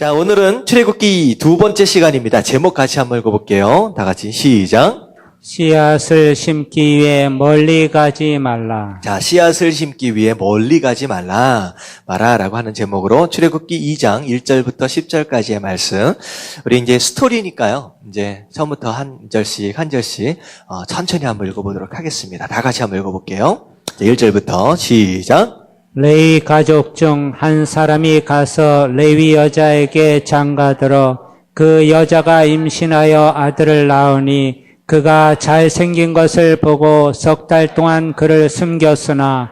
자, 오늘은 출애굽기 두 번째 시간입니다. 제목 같이 한번 읽어볼게요. 다 같이 시작. 씨앗을 심기 위해 멀리 가지 말라. 자, 씨앗을 심기 위해 멀리 가지 마라라고 하는 제목으로 출애굽기 2장 1절부터 10절까지의 말씀. 우리 이제 스토리니까요. 이제 처음부터 한 절씩 천천히 한번 읽어보도록 하겠습니다. 다 같이 한번 읽어볼게요. 자, 1절부터 시작. 레위 가족 중 한 사람이 가서 레위 여자에게 장가들어 그 여자가 임신하여 아들을 낳으니 그가 잘생긴 것을 보고 석 달 동안 그를 숨겼으나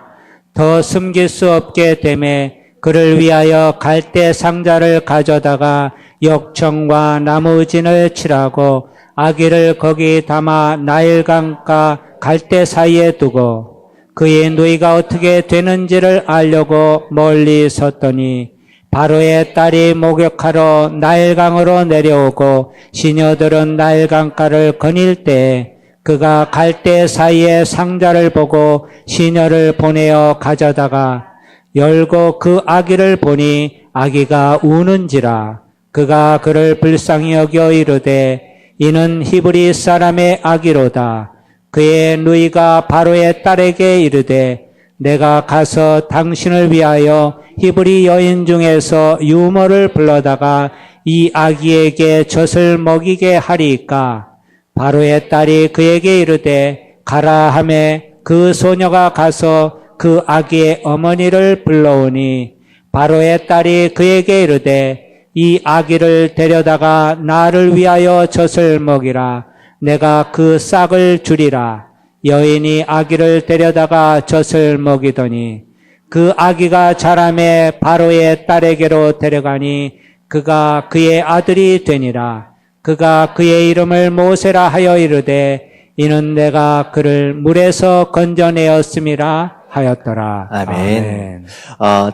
더 숨길 수 없게 되매 그를 위하여 갈대 상자를 가져다가 역청과 나무진을 칠하고 아기를 거기 담아 나일강과 갈대 사이에 두고 그의 누이가 어떻게 되는지를 알려고 멀리 섰더니 바로의 딸이 목욕하러 나일강으로 내려오고 시녀들은 나일강가를 거닐 때 그가 갈대 사이에 상자를 보고 시녀를 보내어 가져다가 열고 그 아기를 보니 아기가 우는지라. 그가 그를 불쌍히 여겨 이르되 이는 히브리 사람의 아기로다. 그의 누이가 바로의 딸에게 이르되 내가 가서 당신을 위하여 히브리 여인 중에서 유모를 불러다가 이 아기에게 젖을 먹이게 하리이까. 바로의 딸이 그에게 이르되 가라 하매 그 소녀가 가서 그 아기의 어머니를 불러오니 바로의 딸이 그에게 이르되 이 아기를 데려다가 나를 위하여 젖을 먹이라. 내가 그 싹을 주리라. 여인이 아기를 데려다가 젖을 먹이더니 그 아기가 자라매 바로의 딸에게로 데려가니 그가 그의 아들이 되니라. 그가 그의 이름을 모세라 하여 이르되 이는 내가 그를 물에서 건져내었음이라 하였더라. 아멘.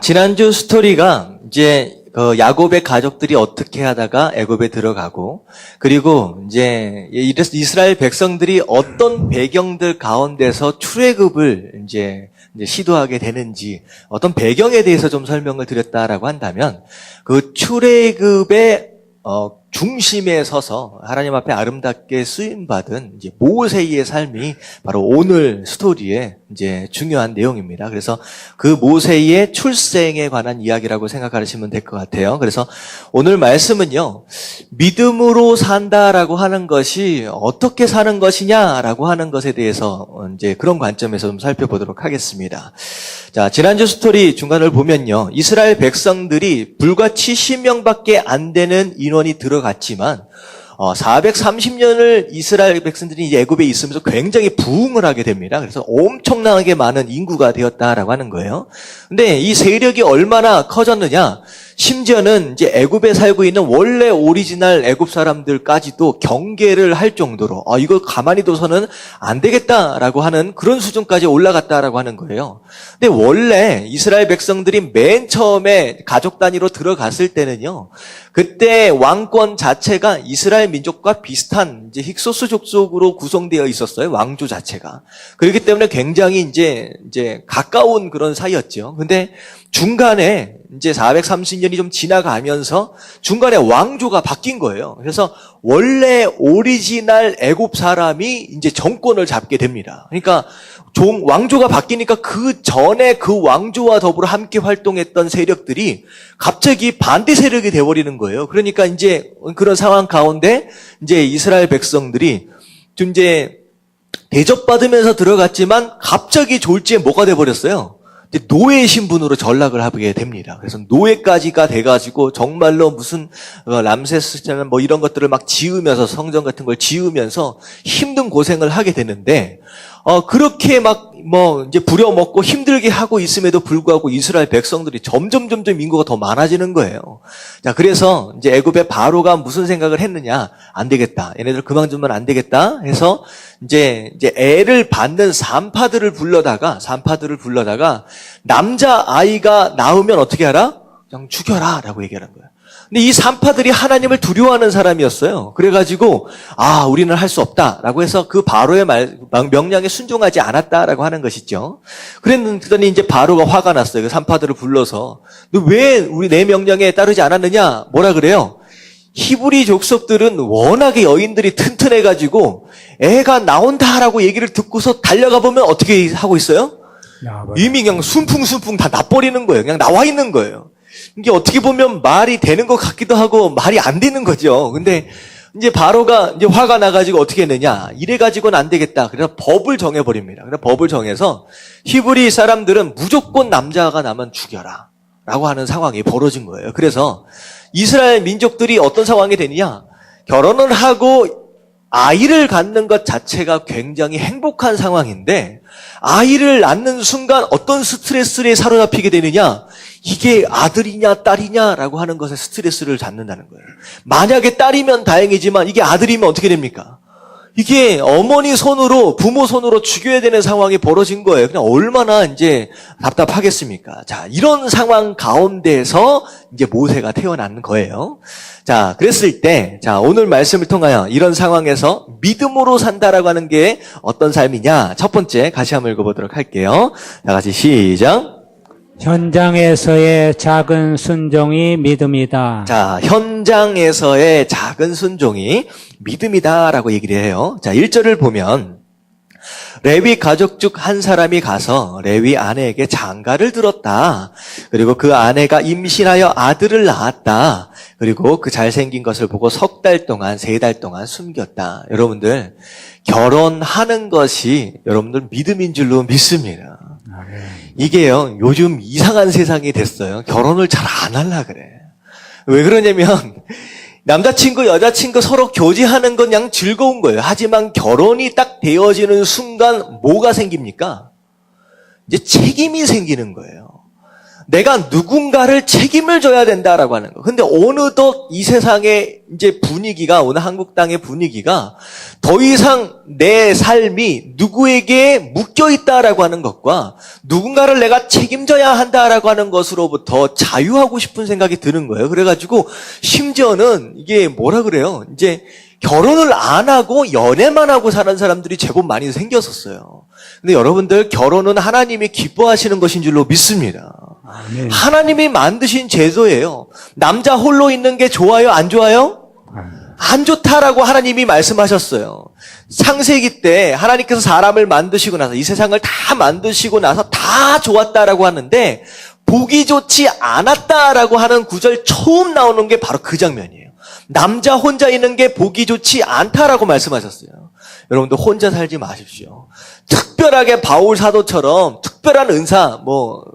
지난주 스토리가 이제 그 야곱의 가족들이 어떻게 하다가 애굽에 들어가고, 그리고 이제 이스라엘 백성들이 어떤 배경들 가운데서 출애굽을 이제 시도하게 되는지 어떤 배경에 대해서 좀 설명을 드렸다라고 한다면, 그 출애굽의 중심에 서서 하나님 앞에 아름답게 쓰임받은 이제 모세의 삶이 바로 오늘 스토리의 이제 중요한 내용입니다. 그래서 그 모세의 출생에 관한 이야기라고 생각하시면 될 것 같아요. 그래서 오늘 말씀은요, 믿음으로 산다라고 하는 것이 어떻게 사는 것이냐라고 하는 것에 대해서 이제 그런 관점에서 좀 살펴보도록 하겠습니다. 자, 지난주 스토리 중간을 보면요, 이스라엘 백성들이 불과 70명밖에 안 되는 인원이 들어갔지만 430년을 이스라엘 백성들이 이제 애굽에 있으면서 굉장히 부흥을 하게 됩니다. 그래서 엄청나게 많은 인구가 되었다라고 하는 거예요. 근데 이 세력이 얼마나 커졌느냐? 심지어는 이제 애굽에 살고 있는 원래 오리지널 애굽 사람들까지도 경계를 할 정도로 이거 가만히 둬서는 안 되겠다라고 하는 그런 수준까지 올라갔다라고 하는 거예요. 근데 원래 이스라엘 백성들이 맨 처음에 가족 단위로 들어갔을 때는요, 그때 왕권 자체가 이스라엘 민족과 비슷한 이제 힉소스 족속으로 구성되어 있었어요. 왕조 자체가. 그렇기 때문에 굉장히 이제 가까운 그런 사이였죠. 근데 중간에 이제 430년이 좀 지나가면서 중간에 왕조가 바뀐 거예요. 그래서 원래 오리지널 애굽 사람이 이제 정권을 잡게 됩니다. 그러니까 왕조가 바뀌니까 그 전에 그 왕조와 더불어 함께 활동했던 세력들이 갑자기 반대 세력이 돼버리는 거예요. 그러니까 이제 그런 상황 가운데 이제 이스라엘 백성들이 좀 이제 대접받으면서 들어갔지만 갑자기 졸지에 뭐가 돼버렸어요? 노예 신분으로 전락을 하게 됩니다. 그래서 노예까지가 돼가지고 정말로 무슨 람세스나 뭐 이런 것들을 막 지으면서 성전 같은 걸 지으면서 힘든 고생을 하게 되는데, 그렇게 막 이제 부려먹고 힘들게 하고 있음에도 불구하고 이스라엘 백성들이 점점 인구가 더 많아지는 거예요. 자, 그래서 이제 애굽의 바로가 무슨 생각을 했느냐? 안 되겠다. 얘네들 그만 두면 안 되겠다 해서 이제 애를 받는 산파들을 불러다가 남자 아이가 나오면 어떻게 하라? 그냥 죽여라라고 얘기하는 거예요. 근데 이 산파들이 하나님을 두려워하는 사람이었어요. 그래가지고 우리는 할 수 없다라고 해서 그 바로의 명령에 순종하지 않았다라고 하는 것이죠. 그랬더니 이제 바로가 화가 났어요. 그 산파들을 불러서 너 왜 우리 내 명령에 따르지 않았느냐? 뭐라 그래요? 히브리 족속들은 워낙에 여인들이 튼튼해가지고 애가 나온다라고 얘기를 듣고서 달려가 보면 어떻게 하고 있어요? 이미 그냥 순풍순풍 다 나버리는 거예요. 그냥 나와 있는 거예요. 이게 어떻게 보면 말이 되는 것 같기도 하고 말이 안 되는 거죠. 근데 이제 바로가 이제 화가 나가지고 어떻게 했느냐. 이래가지고는 안 되겠다. 그래서 법을 정해버립니다. 그래서 법을 정해서 히브리 사람들은 무조건 남자가 나면 죽여라. 라고 하는 상황이 벌어진 거예요. 그래서 이스라엘 민족들이 어떤 상황이 되느냐. 결혼을 하고 아이를 갖는 것 자체가 굉장히 행복한 상황인데 아이를 낳는 순간 어떤 스트레스에 사로잡히게 되느냐. 이게 아들이냐 딸이냐라고 하는 것에 스트레스를 받는다는 거예요. 만약에 딸이면 다행이지만 이게 아들이면 어떻게 됩니까? 이게 어머니 손으로 부모 손으로 죽여야 되는 상황이 벌어진 거예요. 그냥 얼마나 이제 답답하겠습니까? 자, 이런 상황 가운데서 이제 모세가 태어난 거예요. 자, 그랬을 때 오늘 말씀을 통하여 이런 상황에서 믿음으로 산다라고 하는 게 어떤 삶이냐? 첫 번째 같이 한번 읽어보도록 할게요. 다 같이 시작. 현장에서의 작은 순종이 믿음이다. 자, 현장에서의 작은 순종이 믿음이다라고 얘기를 해요. 자, 1절을 보면 레위 가족 중 한 사람이 가서 레위 아내에게 장가를 들었다. 그리고 그 아내가 임신하여 아들을 낳았다. 그리고 그 잘생긴 것을 보고 석 달 동안, 3달 동안 숨겼다. 여러분들, 결혼하는 것이 여러분들 믿음인 줄로 믿습니다. 이게요, 요즘 이상한 세상이 됐어요. 결혼을 잘 안 하려 그래. 왜 그러냐면, 남자친구, 여자친구 서로 교제하는 건 그냥 즐거운 거예요. 하지만 결혼이 딱 되어지는 순간 뭐가 생깁니까? 이제 책임이 생기는 거예요. 내가 누군가를 책임을 져야 된다라고 하는 거. 근데 어느덧 이 세상의 이제 분위기가, 오늘 한국 땅의 분위기가 더 이상 내 삶이 누구에게 묶여 있다라고 하는 것과 누군가를 내가 책임져야 한다라고 하는 것으로부터 자유하고 싶은 생각이 드는 거예요. 그래가지고 심지어는 이게 뭐라 그래요? 이제 결혼을 안 하고 연애만 하고 사는 사람들이 제법 많이 생겼었어요. 근데 여러분들, 결혼은 하나님이 기뻐하시는 것인 줄로 믿습니다. 아멘. 하나님이 만드신 제도예요. 남자 홀로 있는 게 좋아요? 안 좋아요? 안 좋다라고 하나님이 말씀하셨어요. 창세기 때 하나님께서 사람을 만드시고 나서, 이 세상을 다 만드시고 나서 다 좋았다라고 하는데 보기 좋지 않았다라고 하는 구절 처음 나오는 게 바로 그 장면이에요. 남자 혼자 있는 게 보기 좋지 않다라고 말씀하셨어요. 여러분들 혼자 살지 마십시오. 특별하게 바울 사도처럼 특별한 은사,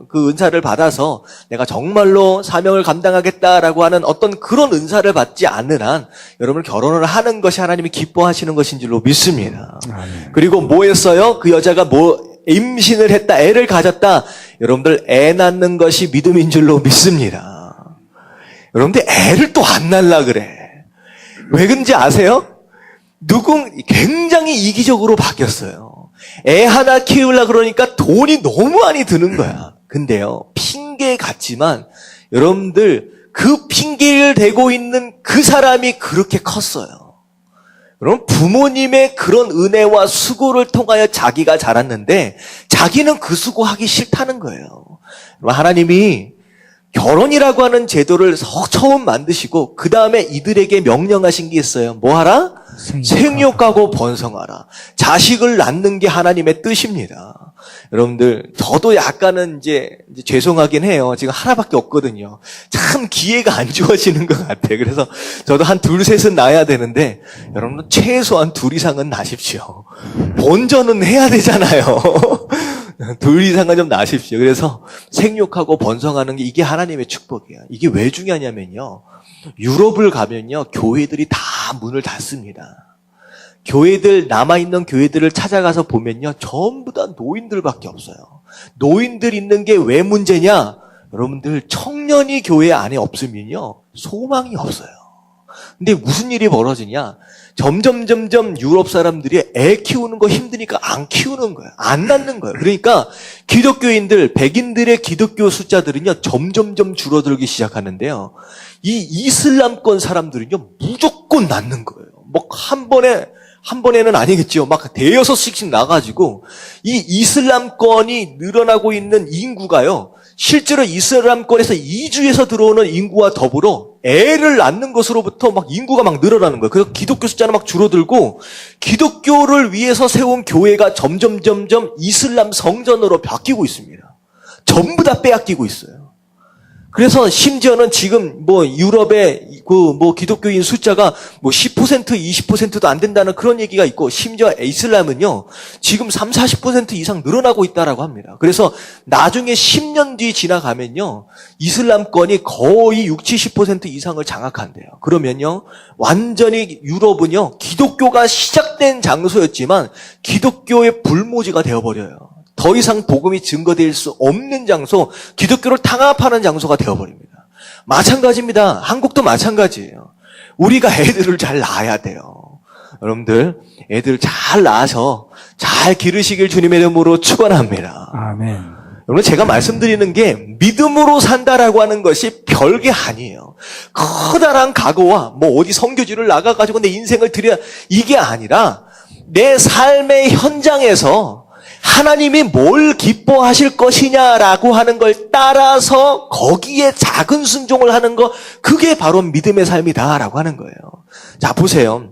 그 은사를 받아서 내가 정말로 사명을 감당하겠다라고 하는 어떤 그런 은사를 받지 않는 한 여러분 결혼을 하는 것이 하나님이 기뻐하시는 것인 줄로 믿습니다. 그리고 뭐 했어요? 그 여자가 임신을 했다, 애를 가졌다. 여러분들 애 낳는 것이 믿음인 줄로 믿습니다. 여러분들 애를 또 안 낳으려 그래. 왜 그런지 아세요? 굉장히 이기적으로 바뀌었어요. 애 하나 키우려 그러니까 돈이 너무 많이 드는 거야. 근데요, 핑계 같지만 여러분들 그 핑계를 대고 있는 그 사람이 그렇게 컸어요. 그럼 부모님의 그런 은혜와 수고를 통하여 자기가 자랐는데 자기는 그 수고하기 싫다는 거예요. 하나님이 결혼이라고 하는 제도를 처음 만드시고 그 다음에 이들에게 명령하신 게 있어요. 뭐 하라? 생육하고 번성하라. 자식을 낳는 게 하나님의 뜻입니다. 여러분들, 저도 약간은 이제 죄송하긴 해요. 지금 하나밖에 없거든요. 참 기회가 안 좋아지는 것 같아요. 그래서 저도 한 둘, 셋은 낳아야 되는데 여러분들 최소한 2 이상은 낳으십시오. 본전은 해야 되잖아요. 2 이상은 좀 낳으십시오. 그래서 생육하고 번성하는 게 이게 하나님의 축복이에요. 이게 왜 중요하냐면요. 유럽을 가면요. 교회들이 다 문을 닫습니다. 교회들, 남아있는 교회들을 찾아가서 보면요. 전부 다 노인들밖에 없어요. 노인들 있는 게 왜 문제냐? 여러분들, 청년이 교회 안에 없으면요. 소망이 없어요. 근데 무슨 일이 벌어지냐? 점점 유럽 사람들이 애 키우는 거 힘드니까 안 키우는 거예요. 안 낳는 거예요. 그러니까 기독교인들, 백인들의 기독교 숫자들은요, 점점 줄어들기 시작하는데요. 이 이슬람권 사람들은요, 무조건 낳는 거예요. 뭐 한 번에는 아니겠죠. 막 대여섯씩 나가지고 이 이슬람권이 늘어나고 있는 인구가요. 실제로 이슬람권에서 이주해서 들어오는 인구와 더불어 애를 낳는 것으로부터 막 인구가 막 늘어나는 거예요. 그래서 기독교 숫자는 막 줄어들고 기독교를 위해서 세운 교회가 점점 이슬람 성전으로 바뀌고 있습니다. 전부 다 빼앗기고 있어요. 그래서 심지어는 지금 뭐 유럽의 그 뭐 기독교인 숫자가 뭐 10% 20%도 안 된다는 그런 얘기가 있고 심지어 이슬람은요 지금 30-40% 이상 늘어나고 있다라고 합니다. 그래서 나중에 10년 뒤 지나가면요 이슬람권이 거의 60-70% 이상을 장악한대요. 그러면요 완전히 유럽은요 기독교가 시작된 장소였지만 기독교의 불모지가 되어버려요. 더 이상 복음이 증거될 수 없는 장소, 기독교를 탄압하는 장소가 되어버립니다. 마찬가지입니다. 한국도 마찬가지예요. 우리가 애들을 잘 낳아야 돼요. 여러분들 애들 잘 낳아서 잘 기르시길 주님의 이름으로 축원합니다. 아멘. 여러분 제가 말씀드리는 게 믿음으로 산다라고 하는 것이 별게 아니에요. 커다란 각오와 뭐 어디 선교지를 나가가지고 내 인생을 드려 이게 아니라 내 삶의 현장에서 하나님이 뭘 기뻐하실 것이냐라고 하는 걸 따라서 거기에 작은 순종을 하는 거 그게 바로 믿음의 삶이다라고 하는 거예요. 자 보세요.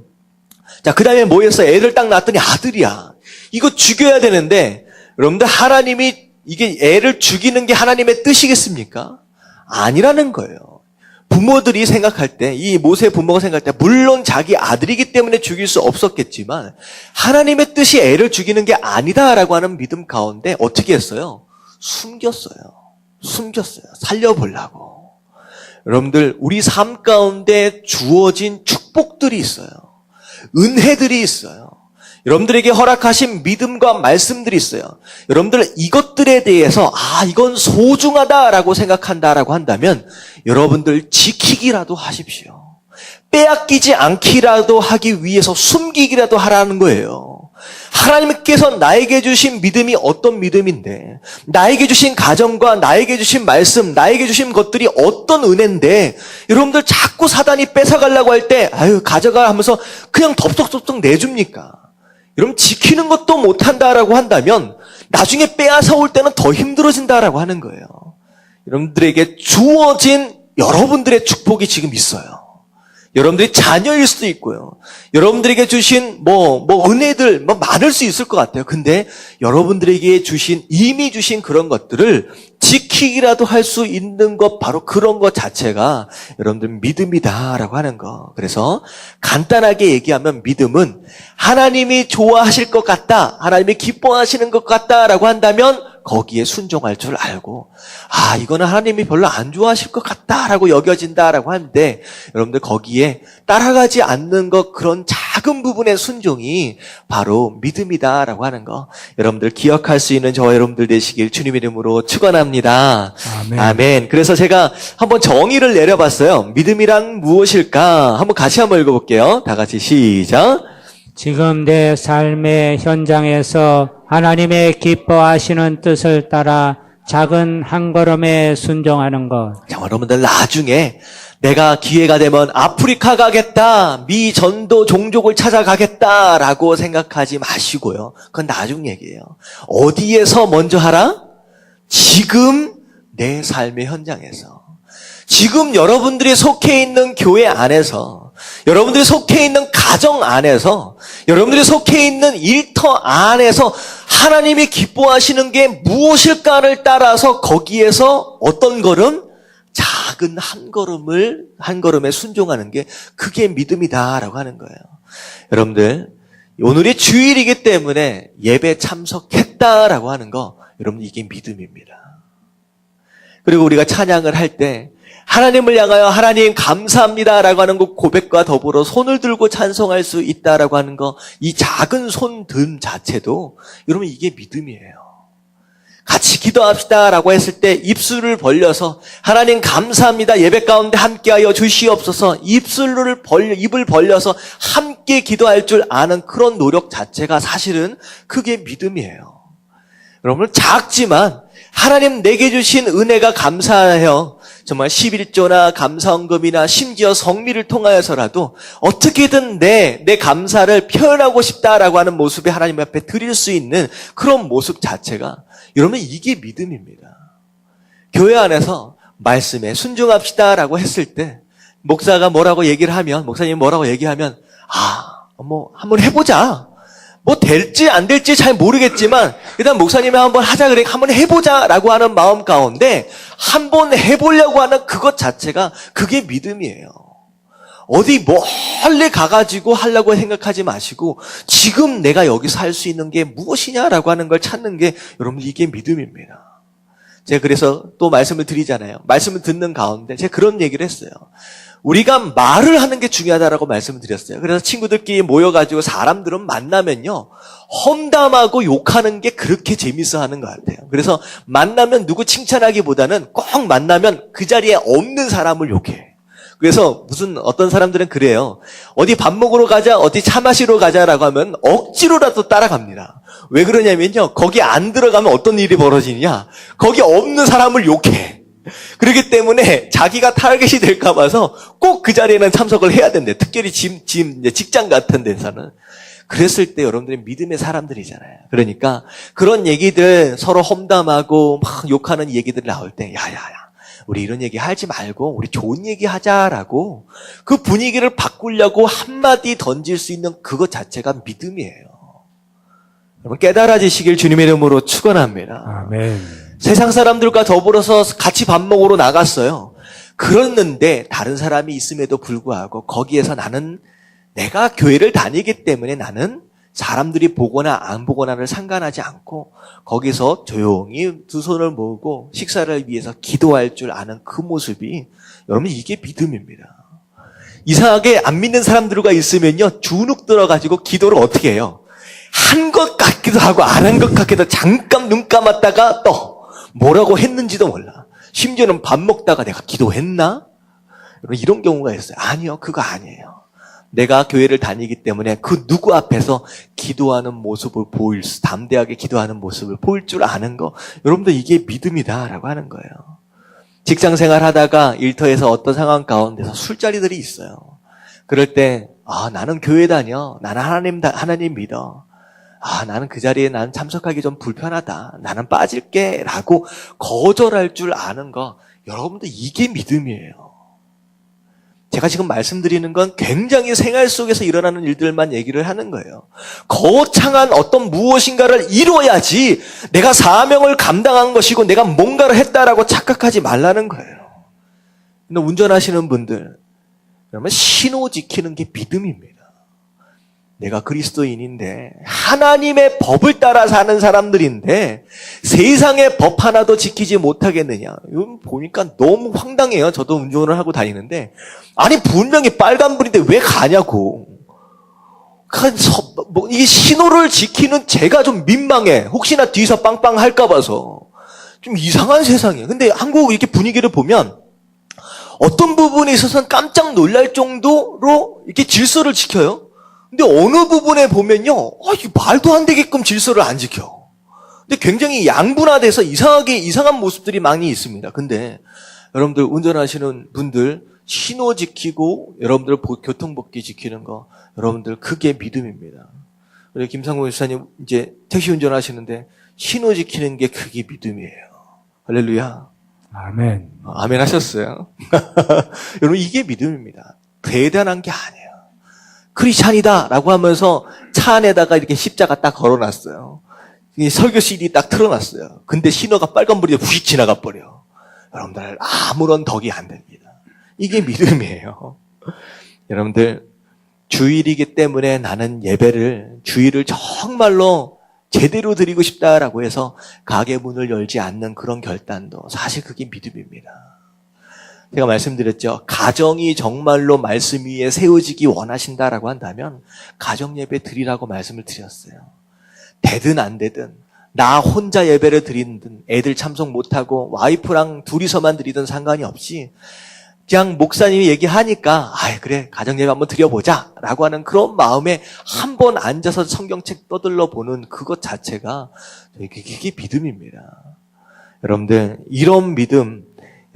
자 그다음에 뭐였어? 애를 딱 낳았더니 아들이야. 이거 죽여야 되는데 여러분들 하나님이 이게 애를 죽이는 게 하나님의 뜻이겠습니까? 아니라는 거예요. 부모들이 생각할 때, 이 모세 부모가 생각할 때, 물론 자기 아들이기 때문에 죽일 수 없었겠지만, 하나님의 뜻이 애를 죽이는 게 아니다라고 하는 믿음 가운데 어떻게 했어요? 숨겼어요. 살려보려고. 여러분들, 우리 삶 가운데 주어진 축복들이 있어요. 은혜들이 있어요. 여러분들에게 허락하신 믿음과 말씀들이 있어요. 여러분들 이것들에 대해서 이건 소중하다라고 생각한다라고 한다면 여러분들 지키기라도 하십시오. 빼앗기지 않기라도 하기 위해서 숨기기라도 하라는 거예요. 하나님께서 나에게 주신 믿음이 어떤 믿음인데 나에게 주신 가정과 나에게 주신 말씀, 나에게 주신 것들이 어떤 은혜인데 여러분들 자꾸 사단이 뺏어가려고 할 때 가져가 하면서 그냥 덥석덥석 내줍니까? 여러분 지키는 것도 못한다라고 한다면 나중에 빼앗아 올 때는 더 힘들어진다라고 하는 거예요. 여러분들에게 주어진 여러분들의 축복이 지금 있어요. 여러분들이 자녀일 수도 있고요. 여러분들에게 주신 은혜들 많을 수 있을 것 같아요. 근데 여러분들에게 이미 주신 그런 것들을 지키기라도 할 수 있는 것, 바로 그런 것 자체가 여러분들 믿음이다라고 하는 거. 그래서 간단하게 얘기하면 믿음은 하나님이 좋아하실 것 같다, 하나님이 기뻐하시는 것 같다라고 한다면 거기에 순종할 줄 알고 이거는 하나님이 별로 안 좋아하실 것 같다라고 여겨진다라고 하는데 여러분들 거기에 따라가지 않는 것, 그런 작은 부분의 순종이 바로 믿음이다라고 하는 거 여러분들 기억할 수 있는 저와 여러분들 되시길 주님의 이름으로 축원합니다. 아멘. 아멘. 그래서 제가 한번 정의를 내려봤어요. 믿음이란 무엇일까? 한번 같이 한번 읽어볼게요. 다 같이 시작. 지금 내 삶의 현장에서 하나님의 기뻐하시는 뜻을 따라 작은 한 걸음에 순종하는 것. 자, 여러분들 나중에 내가 기회가 되면 아프리카 가겠다, 미 전도 종족을 찾아가겠다라고 생각하지 마시고요. 그건 나중 얘기예요. 어디에서 먼저 하라? 지금 내 삶의 현장에서. 지금 여러분들이 속해 있는 교회 안에서, 여러분들이 속해 있는 가정 안에서, 여러분들이 속해 있는 일터 안에서 하나님이 기뻐하시는 게 무엇일까를 따라서 거기에서 어떤 걸음? 작은 한 걸음에 순종하는 게 그게 믿음이다라고 하는 거예요. 여러분들, 오늘이 주일이기 때문에 예배 참석했다라고 하는 거, 여러분 이게 믿음입니다. 그리고 우리가 찬양을 할 때 하나님을 향하여 하나님 감사합니다라고 하는 것 고백과 더불어 손을 들고 찬송할 수 있다라고 하는 거, 이 작은 손 자체도 여러분 이게 믿음이에요. 같이 기도합시다라고 했을 때 입술을 벌려서 하나님 감사합니다, 예배 가운데 함께하여 주시옵소서, 입을 벌려서 함께 함께 기도할 줄 아는 그런 노력 자체가 사실은 그게 믿음이에요. 여러분, 작지만 하나님 내게 주신 은혜가 감사해요. 정말 11조나 감사헌금이나 심지어 성미를 통하여서라도 어떻게든 내 감사를 표현하고 싶다라고 하는 모습이 하나님 앞에 드릴 수 있는 그런 모습 자체가, 여러분, 이게 믿음입니다. 교회 안에서 말씀에 순종합시다라고 했을 때 목사가 뭐라고 얘기를 하면, 목사님이 뭐라고 얘기하면, 한번 해보자. 뭐 될지 안 될지 잘 모르겠지만 일단 목사님이 한번 하자, 그래 한번 해보자라고 하는 마음 가운데 한번 해보려고 하는 그것 자체가 그게 믿음이에요. 어디 멀리 가가지고 하려고 생각하지 마시고 지금 내가 여기서 할 수 있는 게 무엇이냐라고 하는 걸 찾는 게, 여러분, 이게 믿음입니다. 제가 그래서 또 말씀을 드리잖아요. 말씀을 듣는 가운데 제가 그런 얘기를 했어요. 우리가 말을 하는 게 중요하다라고 말씀을 드렸어요. 그래서 친구들끼리 모여가지고 사람들은 만나면요, 험담하고 욕하는 게 그렇게 재밌어 하는 것 같아요. 그래서 만나면 누구 칭찬하기보다는 꼭 만나면 그 자리에 없는 사람을 욕해. 그래서 어떤 사람들은 그래요. 어디 밥 먹으러 가자, 어디 차 마시러 가자라고 하면 억지로라도 따라갑니다. 왜 그러냐면요, 거기 안 들어가면 어떤 일이 벌어지느냐, 거기 없는 사람을 욕해. 그렇기 때문에 자기가 타겟이 될까 봐서 꼭 그 자리에는 참석을 해야 된대. 특별히 직장 같은 데서는. 그랬을 때 여러분들이 믿음의 사람들이잖아요. 그러니까 그런 얘기들 서로 험담하고 막 욕하는 얘기들 나올 때, 야야야, 우리 이런 얘기 하지 말고 우리 좋은 얘기 하자라고 그 분위기를 바꾸려고 한마디 던질 수 있는 그것 자체가 믿음이에요. 여러분, 깨달아지시길 주님의 이름으로 축원합니다. 아멘. 세상 사람들과 더불어서 같이 밥 먹으러 나갔어요. 그랬는데 다른 사람이 있음에도 불구하고 거기에서 나는 내가 교회를 다니기 때문에 나는 사람들이 보거나 안 보거나를 상관하지 않고 거기서 조용히 두 손을 모으고 식사를 위해서 기도할 줄 아는 그 모습이, 여러분, 이게 믿음입니다. 이상하게 안 믿는 사람들과 있으면요, 주눅 들어가지고 기도를 어떻게 해요? 한 것 같기도 하고 안 한 것 같기도 하고 잠깐 눈 감았다가 또 뭐라고 했는지도 몰라. 심지어는 밥 먹다가 내가 기도했나? 이런 경우가 있어요. 아니요, 그거 아니에요. 내가 교회를 다니기 때문에 그 누구 앞에서 기도하는 모습을 담대하게 기도하는 모습을 보일 줄 아는 거, 여러분들 이게 믿음이다라고 하는 거예요. 직장 생활 하다가 일터에서 어떤 상황 가운데서 술자리들이 있어요. 그럴 때, 나는 교회 다녀. 나는 하나님 믿어. 나는 그 자리에 난 참석하기 좀 불편하다. 나는 빠질게. 라고 거절할 줄 아는 거, 여러분들 이게 믿음이에요. 제가 지금 말씀드리는 건 굉장히 생활 속에서 일어나는 일들만 얘기를 하는 거예요. 거창한 어떤 무엇인가를 이루어야지 내가 사명을 감당한 것이고 내가 뭔가를 했다라고 착각하지 말라는 거예요. 근데 운전하시는 분들, 그러면 신호 지키는 게 믿음입니다. 내가 그리스도인인데 하나님의 법을 따라 사는 사람들인데 세상의 법 하나도 지키지 못하겠느냐. 이건 보니까 너무 황당해요. 저도 운전을 하고 다니는데, 아니 분명히 빨간불인데 왜 가냐고. 이게 신호를 지키는 제가 좀 민망해. 혹시나 뒤에서 빵빵 할까 봐서. 좀 이상한 세상이에요. 근데 한국 이렇게 분위기를 보면 어떤 부분에 있어서는 깜짝 놀랄 정도로 이렇게 질서를 지켜요. 근데 어느 부분에 보면요, 이게 말도 안 되게끔 질서를 안 지켜. 근데 굉장히 양분화돼서 이상한 모습들이 많이 있습니다. 근데 여러분들 운전하시는 분들 신호 지키고 여러분들 교통법규 지키는 거, 여러분들 그게 믿음입니다. 우리 김상곤 목사님 이제 택시 운전하시는데 신호 지키는 게 그게 믿음이에요. 할렐루야. 아멘. 아멘 하셨어요. 여러분, 이게 믿음입니다. 대단한 게 아니에요. 크리스찬이다라고 하면서 차 안에다가 이렇게 십자가 딱 걸어놨어요. 설교 CD 딱 틀어놨어요. 근데 신호가 빨간불이 휙 지나가 버려. 여러분들 아무런 덕이 안 됩니다. 이게 믿음이에요. 여러분들, 주일이기 때문에 나는 주일을 정말로 제대로 드리고 싶다라고 해서 가게 문을 열지 않는 그런 결단도 사실 그게 믿음입니다. 제가 말씀드렸죠. 가정이 정말로 말씀 위에 세워지기 원하신다라고 한다면 가정 예배 드리라고 말씀을 드렸어요. 되든 안 되든, 나 혼자 예배를 드리든 애들 참석 못하고 와이프랑 둘이서만 드리든 상관이 없이 그냥 목사님이 얘기하니까 그래 가정예배 한번 드려보자 라고 하는 그런 마음에 한번 앉아서 성경책 떠들러 보는 그것 자체가 그게 믿음입니다. 여러분들 이런 믿음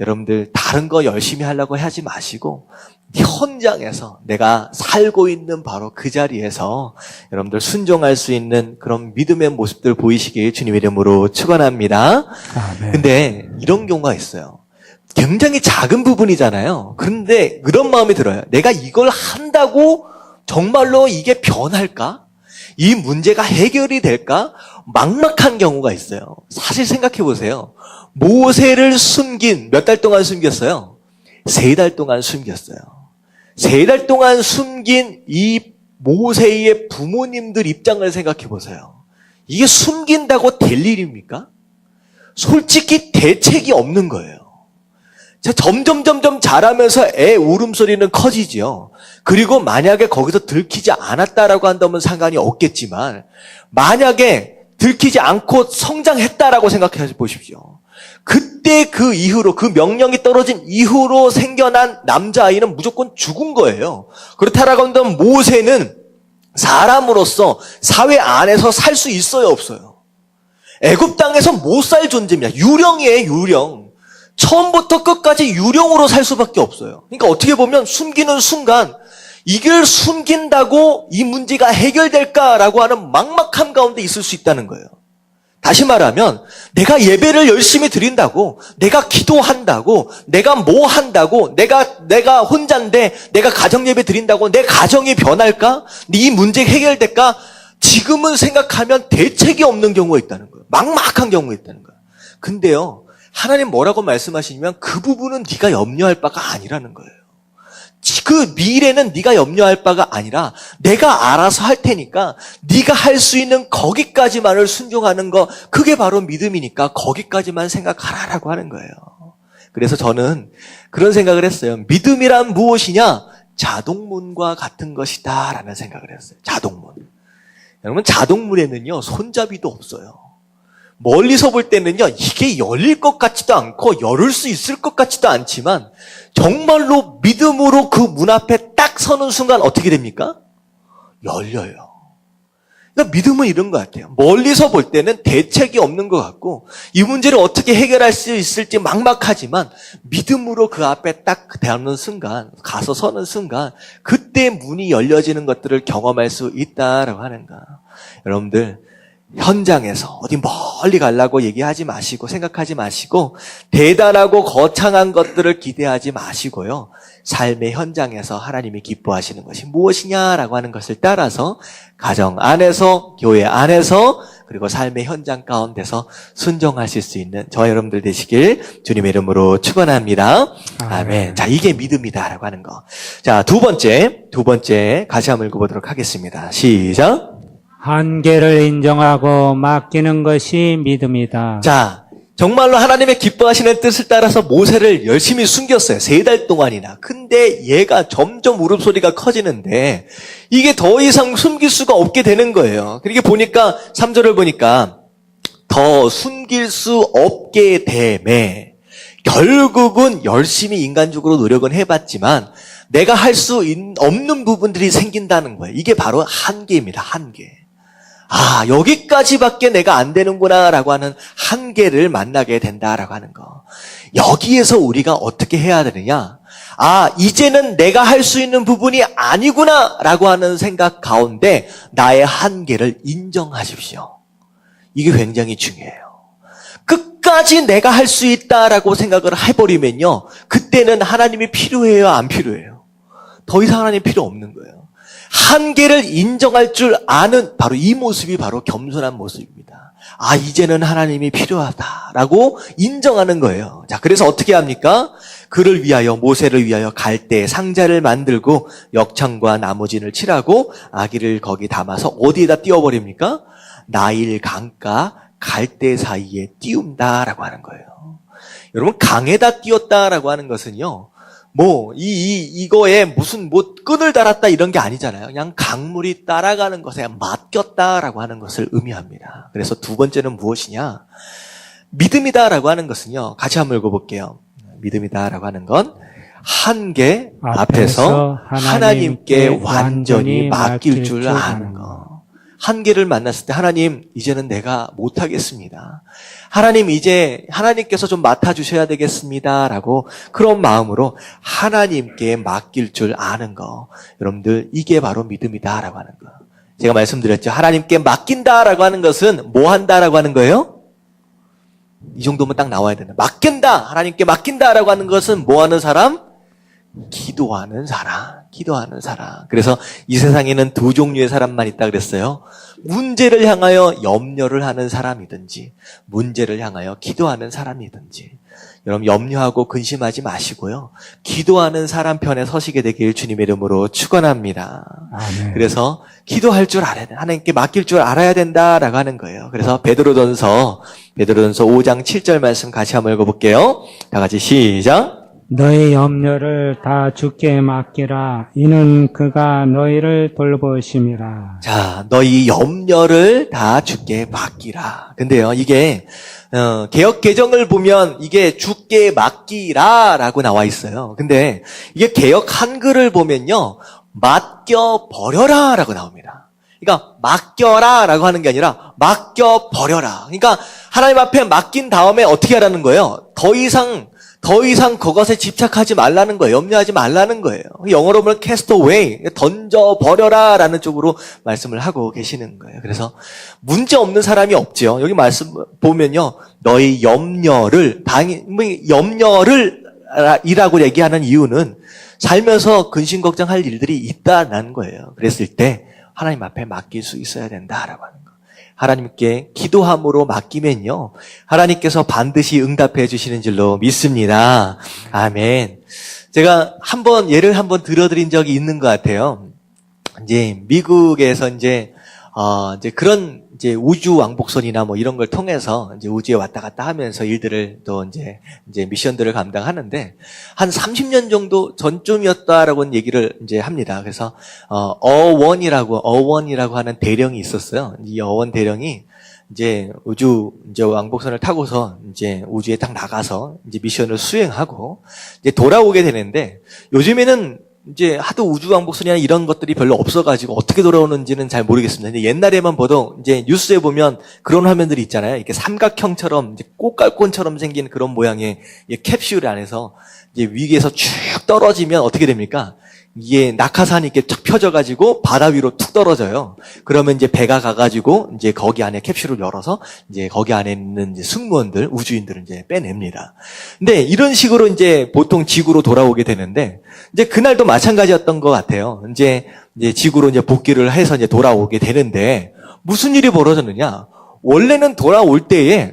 여러분들 다른 거 열심히 하려고 하지 마시고 현장에서 내가 살고 있는 바로 그 자리에서 여러분들 순종할 수 있는 그런 믿음의 모습들 보이시길 주님의 이름으로 축원합니다. 아멘. 근데 이런 경우가 있어요. 굉장히 작은 부분이잖아요. 그런데 그런 마음이 들어요. 내가 이걸 한다고 정말로 이게 변할까? 이 문제가 해결이 될까? 막막한 경우가 있어요. 사실 생각해 보세요. 모세를 숨긴 몇 달 동안 숨겼어요? 3달 동안 숨겼어요. 3달 동안 숨긴 이 모세의 부모님들 입장을 생각해 보세요. 이게 숨긴다고 될 일입니까? 솔직히 대책이 없는 거예요. 점점 자라면서 애 울음소리는 커지지요. 그리고 만약에 거기서 들키지 않았다라고 한다면 상관이 없겠지만 만약에 들키지 않고 성장했다라고 생각해 보십시오. 그때 그 이후로 그 명령이 떨어진 이후로 생겨난 남자아이는 무조건 죽은 거예요. 그렇다라고 한다면 모세는 사람으로서 사회 안에서 살 수 있어요, 없어요? 애굽 땅에서 못 살 존재입니다. 유령이에요, 유령. 처음부터 끝까지 유령으로 살 수밖에 없어요. 그러니까 어떻게 보면 숨기는 순간 이걸 숨긴다고 이 문제가 해결될까라고 하는 막막함 가운데 있을 수 있다는 거예요. 다시 말하면 내가 예배를 열심히 드린다고, 내가 기도한다고, 내가 뭐 한다고, 내가 혼자인데 내가 가정예배 드린다고 내 가정이 변할까? 이 문제 해결될까? 지금은 생각하면 대책이 없는 경우가 있다는 거예요. 막막한 경우가 있다는 거예요. 근데요. 하나님 뭐라고 말씀하시냐면 그 부분은 네가 염려할 바가 아니라는 거예요. 그 미래는 네가 염려할 바가 아니라 내가 알아서 할 테니까 네가 할 수 있는 거기까지만을 순종하는 거 그게 바로 믿음이니까 거기까지만 생각하라라고 하는 거예요. 그래서 저는 그런 생각을 했어요. 믿음이란 무엇이냐? 자동문과 같은 것이다 라는 생각을 했어요. 자동문. 여러분 자동문에는요 손잡이도 없어요. 멀리서 볼 때는요, 이게 열릴 것 같지도 않고, 열을 수 있을 것 같지도 않지만, 정말로 믿음으로 그 문 앞에 딱 서는 순간 어떻게 됩니까? 열려요. 그러니까 믿음은 이런 것 같아요. 멀리서 볼 때는 대책이 없는 것 같고, 이 문제를 어떻게 해결할 수 있을지 막막하지만, 믿음으로 그 앞에 딱 대하는 순간, 가서 서는 순간, 그때 문이 열려지는 것들을 경험할 수 있다라고 하는 거. 여러분들, 현장에서 어디 멀리 가려고 얘기하지 마시고 생각하지 마시고 대단하고 거창한 것들을 기대하지 마시고요. 삶의 현장에서 하나님이 기뻐하시는 것이 무엇이냐라고 하는 것을 따라서 가정 안에서 교회 안에서 그리고 삶의 현장 가운데서 순종하실 수 있는 저와 여러분들 되시길 주님의 이름으로 축원합니다. 아멘. 자, 이게 믿음이다라고 하는 거. 자, 두 번째 같이 한번 읽어보도록 하겠습니다. 시작. 한계를 인정하고 맡기는 것이 믿음이다. 자, 정말로 하나님의 기뻐하시는 뜻을 따라서 모세를 열심히 숨겼어요. 3달 동안이나. 근데 얘가 점점 울음소리가 커지는데 이게 더 이상 숨길 수가 없게 되는 거예요. 그렇게 보니까 3절을 보니까 더 숨길 수 없게 되매 결국은 열심히 인간적으로 노력은 해봤지만 내가 할 수 없는 부분들이 생긴다는 거예요. 이게 바로 한계입니다. 한계. 아, 여기까지밖에 내가 안 되는구나라고 하는 한계를 만나게 된다라고 하는 거. 여기에서 우리가 어떻게 해야 되느냐? 아, 이제는 내가 할 수 있는 부분이 아니구나라고 하는 생각 가운데 나의 한계를 인정하십시오. 이게 굉장히 중요해요. 끝까지 내가 할 수 있다라고 생각을 해버리면요. 그때는 하나님이 필요해요? 안 필요해요? 더 이상 하나님 필요 없는 거예요. 한계를 인정할 줄 아는 바로 이 모습이 바로 겸손한 모습입니다. 아, 이제는 하나님이 필요하다라고 인정하는 거예요. 자, 그래서 어떻게 합니까? 그를 위하여, 모세를 위하여 갈대 상자를 만들고 역청과 나무진을 칠하고 아기를 거기 담아서 어디에다 띄워버립니까? 나일 강가 갈대 사이에 띄운다라고 하는 거예요. 여러분, 강에다 띄웠다라고 하는 것은요, 이거에 무슨 끈을 달았다 이런 게 아니잖아요. 그냥 강물이 따라가는 것에 맡겼다라고 하는 것을 의미합니다. 그래서 두 번째는 무엇이냐? 믿음이다라고 하는 것은요, 같이 한번 읽어볼게요. 믿음이다라고 하는 건 한계 앞에서 하나님께 완전히 맡길 줄 아는 거. 한계를 만났을 때 하나님 이제는 내가 못하겠습니다. 하나님 이제 하나님께서 좀 맡아주셔야 되겠습니다. 라고 그런 마음으로 하나님께 맡길 줄 아는 거. 여러분들 이게 바로 믿음이다 라고 하는 거. 제가 말씀드렸죠. 하나님께 맡긴다라고 하는 것은 뭐 한다라고 하는 거예요? 이 정도면 딱 나와야 된다. 맡긴다. 하나님께 맡긴다라고 하는 것은 뭐 하는 사람? 기도하는 사람. 기도하는 사람. 그래서 이 세상에는 두 종류의 사람만 있다 그랬어요. 문제를 향하여 염려를 하는 사람이든지 문제를 향하여 기도하는 사람이든지. 여러분 염려하고 근심하지 마시고요. 기도하는 사람 편에 서시게 되길 주님의 이름으로 축원합니다. 아멘. 그래서 기도할 줄 알아야 돼. 하나님께 맡길 줄 알아야 된다라고 하는 거예요. 그래서 베드로전서 5장 7절 말씀 같이 한번 읽어볼게요. 다 같이 시작. 너의 염려를 다 주께 맡기라. 이는 그가 너희를 돌보심이라. 자, 너희 염려를 다 주께 맡기라. 근데요, 이게 개역 개정을 보면 이게 주께 맡기라라고 나와 있어요. 근데 이게 개역 한글을 보면요, 맡겨 버려라라고 나옵니다. 그러니까 맡겨라라고 하는 게 아니라 맡겨 버려라. 그러니까 하나님 앞에 맡긴 다음에 어떻게 하라는 거예요? 더 이상 그것에 집착하지 말라는 거예요. 염려하지 말라는 거예요. 영어로 보면 cast away, 던져버려라 라는 쪽으로 말씀을 하고 계시는 거예요. 그래서 문제 없는 사람이 없죠. 여기 말씀 보면요. 너희 염려를 이라고 얘기하는 이유는 살면서 근심 걱정할 일들이 있다는 거예요. 그랬을 때 하나님 앞에 맡길 수 있어야 된다라고 하는 거예요. 하나님께 기도함으로 맡기면요, 하나님께서 반드시 응답해 주시는 줄로 믿습니다. 아멘. 제가 예를 한번 들어드린 적이 있는 것 같아요. 이제 미국에서 이제 그런 우주 왕복선이나 뭐 이런 걸 통해서 이제 우주에 왔다 갔다 하면서 일들을 또 이제 미션들을 감당하는데 한 30년 정도 전쯤이었다라고 얘기를 이제 합니다. 그래서 어원이라고 하는 대령이 있었어요. 이 어원 대령이 이제 왕복선을 타고서 이제 우주에 딱 나가서 이제 미션을 수행하고 이제 돌아오게 되는데, 요즘에는 이제 하도 우주왕복선이나 이런 것들이 별로 없어가지고 어떻게 돌아오는지는 잘 모르겠습니다. 근데 옛날에만 봐도 이제 뉴스에 보면 그런 화면들이 있잖아요. 이렇게 삼각형처럼 이제 꽃갈콘처럼 생긴 그런 모양의 캡슐 안에서 이제 위에서 쭉 떨어지면 어떻게 됩니까? 이게 낙하산이 이렇게 쫙 펴져가지고 바다 위로 툭 떨어져요. 그러면 이제 배가 가가지고 이제 거기 안에 캡슐을 열어서 이제 거기 안에 있는 이제 승무원들, 우주인들을 이제 빼냅니다. 근데 이런 식으로 이제 보통 지구로 돌아오게 되는데, 이제 그날도 마찬가지였던 것 같아요. 이제 지구로 이제 복귀를 해서 이제 돌아오게 되는데, 무슨 일이 벌어졌느냐? 원래는 돌아올 때에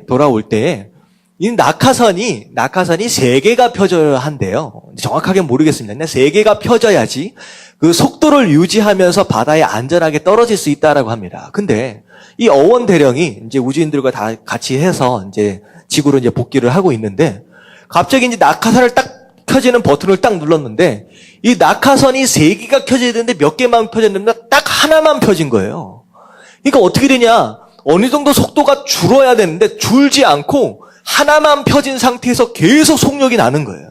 이 낙하선이 3개가 펴져야 한대요. 정확하게 모르겠습니다. 근데 3개가 펴져야지 그 속도를 유지하면서 바다에 안전하게 떨어질 수 있다라고 합니다. 근데 이 어원 대령이 이제 우주인들과 다 같이 해서 이제 지구로 이제 복귀를 하고 있는데, 갑자기 이제 낙하산을 딱 켜지는 버튼을 딱 눌렀는데, 이 낙하선이 3개가 켜져야 되는데 몇 개만 펴졌는데 딱 하나만 펴진 거예요. 그러니까 어떻게 되냐? 어느 정도 속도가 줄어야 되는데 줄지 않고 하나만 펴진 상태에서 계속 속력이 나는 거예요.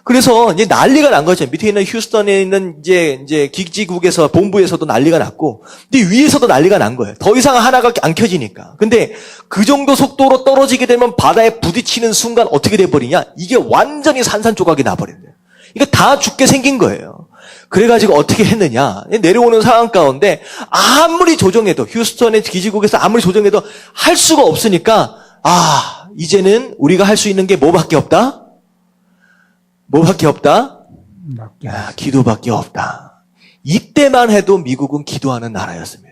그래서 이제 난리가 난 거죠. 밑에 있는 휴스턴에 있는 이제 기지국에서 본부에서도 난리가 났고, 근데 위에서도 난리가 난 거예요. 더 이상 하나가 안 켜지니까. 근데 그 정도 속도로 떨어지게 되면 바다에 부딪히는 순간 어떻게 돼 버리냐? 이게 완전히 산산조각이 나버린대요. 이거 다 죽게 생긴 거예요. 그래가지고 어떻게 했느냐? 내려오는 상황 가운데 아무리 조정해도, 휴스턴의 기지국에서 아무리 조정해도 할 수가 없으니까, 이제는 우리가 할 수 있는 게 뭐밖에 없다? 기도밖에 없다. 이때만 해도 미국은 기도하는 나라였습니다.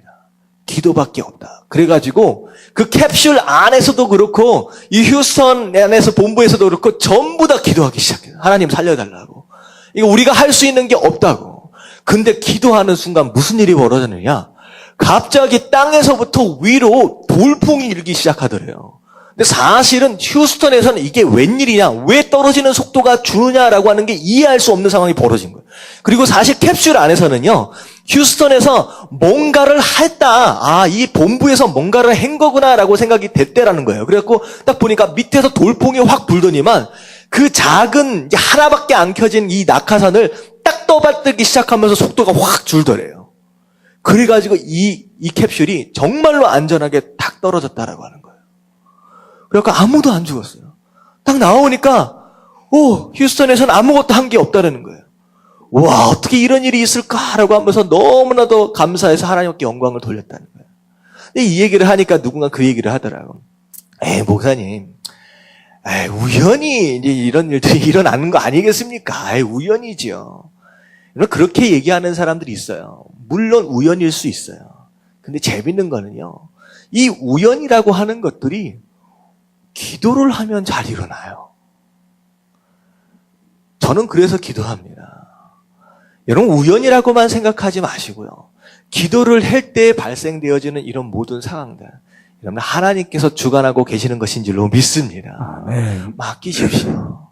기도밖에 없다. 그래가지고 그 캡슐 안에서도 그렇고 이 휴스턴 안에서 본부에서도 그렇고 전부 다 기도하기 시작해요. 하나님 살려달라고. 이거 우리가 할 수 있는 게 없다고. 근데 기도하는 순간 무슨 일이 벌어졌느냐? 갑자기 땅에서부터 위로 돌풍이 일기 시작하더래요. 근데 사실은 휴스턴에서는 이게 웬일이냐, 왜 떨어지는 속도가 주느냐라고 하는 게 이해할 수 없는 상황이 벌어진 거예요. 그리고 사실 캡슐 안에서는요, 휴스턴에서 뭔가를 했다, 이 본부에서 뭔가를 한 거구나라고 생각이 됐대라는 거예요. 그래갖고 딱 보니까 밑에서 돌풍이 확 불더니만 그 작은 이제 하나밖에 안 켜진 이 낙하산을 딱 떠받들기 시작하면서 속도가 확 줄더래요. 그래가지고 이 캡슐이 정말로 안전하게 탁 떨어졌다라고 하는 거예요. 그러니까 아무도 안 죽었어요. 딱 나오니까 휴스턴에서는 아무것도 한 게 없다라는 거예요. 와, 어떻게 이런 일이 있을까라고 하면서 너무나도 감사해서 하나님께 영광을 돌렸다는 거예요. 근데 이 얘기를 하니까 누군가 그 얘기를 하더라고. 목사님, 우연히 이제 이런 일들이 일어나는 거 아니겠습니까? 우연이지요. 그렇게 얘기하는 사람들이 있어요. 물론 우연일 수 있어요. 근데 재밌는 거는요, 이 우연이라고 하는 것들이 기도를 하면 잘 일어나요. 저는 그래서 기도합니다. 여러분, 우연이라고만 생각하지 마시고요. 기도를 할 때 발생되어지는 이런 모든 상황들, 여러분, 하나님께서 주관하고 계시는 것인 줄로 믿습니다. 맡기십시오.